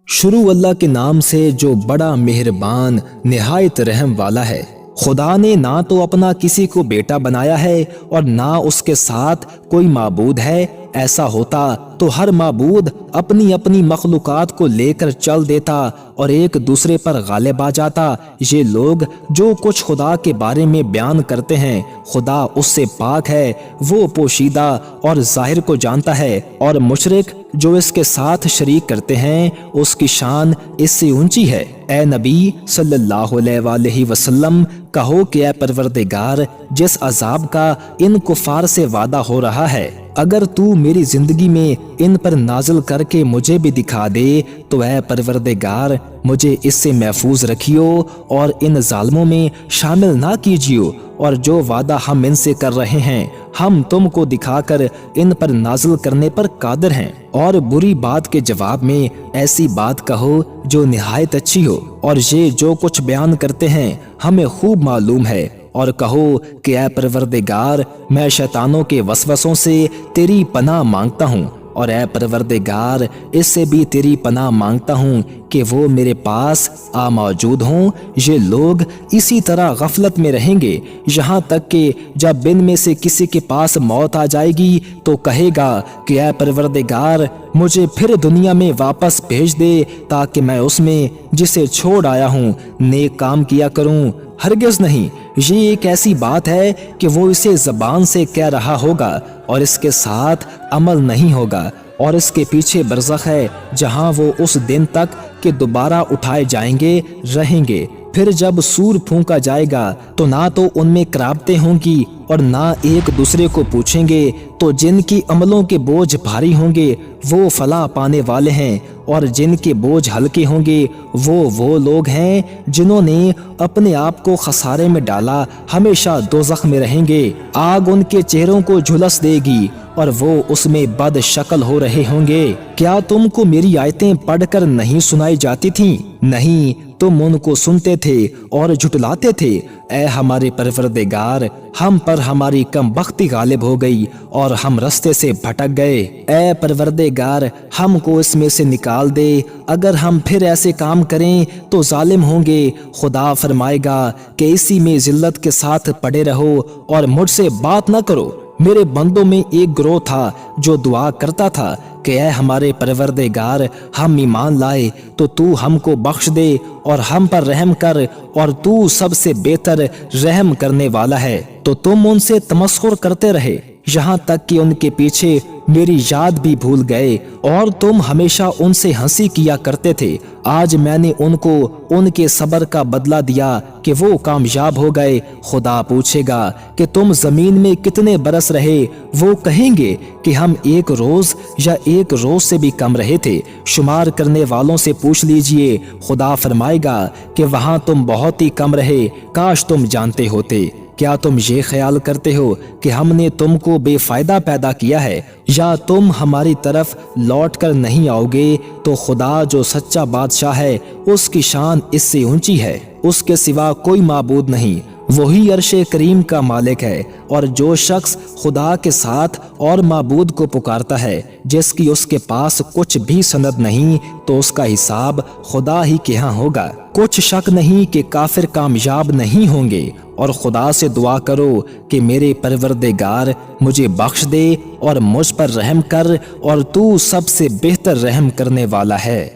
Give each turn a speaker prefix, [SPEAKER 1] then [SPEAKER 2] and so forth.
[SPEAKER 1] शुरू अल्लाह के नाम से जो बड़ा मेहरबान निहायत रहम वाला है। खुदा ने ना तो अपना किसी को बेटा बनाया है और ना उसके साथ कोई माबूद है। ऐसा होता तो हर माबूद अपनी अपनी मखलूकात को लेकर चल देता और एक दूसरे पर गालिब आ जाता। ये लोग जो कुछ खुदा के बारे में बयान करते हैं, खुदा उससे पाक है, वो पोशीदा और जाहिर को जानता है। और मुशरिक जो इसके साथ शरीक करते हैं, उसकी शान इससे ऊंची है। ए नबी सल्लल्लाहु अलैहि वसल्लम, कहो कि ए परवरदिगार, जिस अजाब का इन कुफार से वादा हो रहा है, अगर तू मेरी जिंदगी में इन पर नाज़िल करके मुझे भी दिखा दे तो ऐ परवरदिगार, मुझे इससे महफूज रखियो और इन जालिमों में शामिल ना कीजियो। और जो वादा हम इनसे कर रहे हैं, हम तुमको दिखाकर इन पर नाज़िल करने पर कादिर हैं। और बुरी बात के जवाब में ऐसी बात कहो जो निहायत अच्छी हो। और ये जो कुछ बयान करते हैं हमें खूब मालूम है। और कहो कि ऐ परवरदिगार, मैं शैतानों के वसवसों से तेरी पनाह मांगता हूँ। और ऐ परवरदिगार, इससे भी तेरी पनाह मांगता हूँ कि वो मेरे पास आ मौजूद हों। ये लोग इसी तरह गफलत में रहेंगे यहाँ तक कि जब इन में से किसी के पास मौत आ जाएगी तो कहेगा कि ऐ परवरदिगार, मुझे फिर दुनिया में वापस भेज दे ताकि मैं उसमें जिसे छोड़ आया हूँ नेक काम किया करूँ। हरगिज़ नहीं, ये एक ऐसी बात है कि वो इसे ज़बान से कह रहा होगा और इसके साथ अमल नहीं होगा। और इसके पीछे बरज़ख है जहां वो उस दिन तक कि दोबारा उठाए जाएंगे रहेंगे। फिर जब सूर फूंका जाएगा तो ना तो उनमें कराबतें होंगी और ना एक दूसरे को पूछेंगे। तो जिनकी अमलों के बोझ भारी होंगे वो फलाह पाने वाले हैं, और जिनके बोझ हल्के होंगे वो लोग हैं जिन्होंने अपने आप को खसारे में डाला, हमेशा दोज़ख में रहेंगे। आग उनके चेहरों को झुलस देगी और वो उसमें बद शक्ल हो रहे होंगे। क्या तुमको मेरी आयतें पढ़कर नहीं सुनाई जाती थीं? नहीं, तुम उनको सुनते थे और झुटलाते थे। ऐ हमारे परवरदिगार, हम पर हमारी कमबख्ती गालिब हो गई और हम रास्ते से भटक गए। ऐ परवरदिगार, हमको इसमें से निकाल दे। अगर हम फिर ऐसे काम करें तो जालिम होंगे। खुदा फरमाएगा कि इसी में जिल्लत के साथ पड़े रहो और मुझसे बात न करो। मेरे बंदों में एक गिरोह था जो दुआ करता था कि ऐ हमारे परवरदिगार, हम ईमान लाए तो तू हमको बख्श दे और हम पर रहम कर, और तू सबसे बेहतर रहम करने वाला है। तो तुम उनसे तमस्खुर करते रहे यहाँ तक कि उनके पीछे मेरी याद भी भूल गए, और तुम हमेशा उनसे हंसी किया करते थे। आज मैंने उनको उनके सब्र का बदला दिया कि वो कामयाब हो गए। खुदा पूछेगा कि तुम जमीन में कितने बरस रहे? वो कहेंगे कि हम एक रोज या एक रोज से भी कम रहे थे। शुमार करने वालों से पूछ लीजिए। खुदा फरमाएगा कि वहां तुम बहुत ही कम रहे, काश तुम जानते होते। क्या तुम ये ख्याल करते हो कि हमने तुमको बेफायदा पैदा किया है, या तुम हमारी तरफ लौट कर नहीं आओगे? तो खुदा जो सच्चा बादशाह है, उसकी शान इससे ऊंची है। उसके सिवा कोई माबूद नहीं, वही अर्शे करीम का मालिक है। और जो शख्स खुदा के साथ और माबूद को पुकारता है जिसकी उसके पास कुछ भी सनद नहीं, तो उसका हिसाब खुदा ही के यहाँ होगा। कुछ शक नहीं कि काफिर कामयाब नहीं होंगे। और खुदा से दुआ करो कि मेरे परवरदिगार, मुझे बख्श दे और मुझ पर रहम कर, और तू सबसे बेहतर रहम करने वाला है।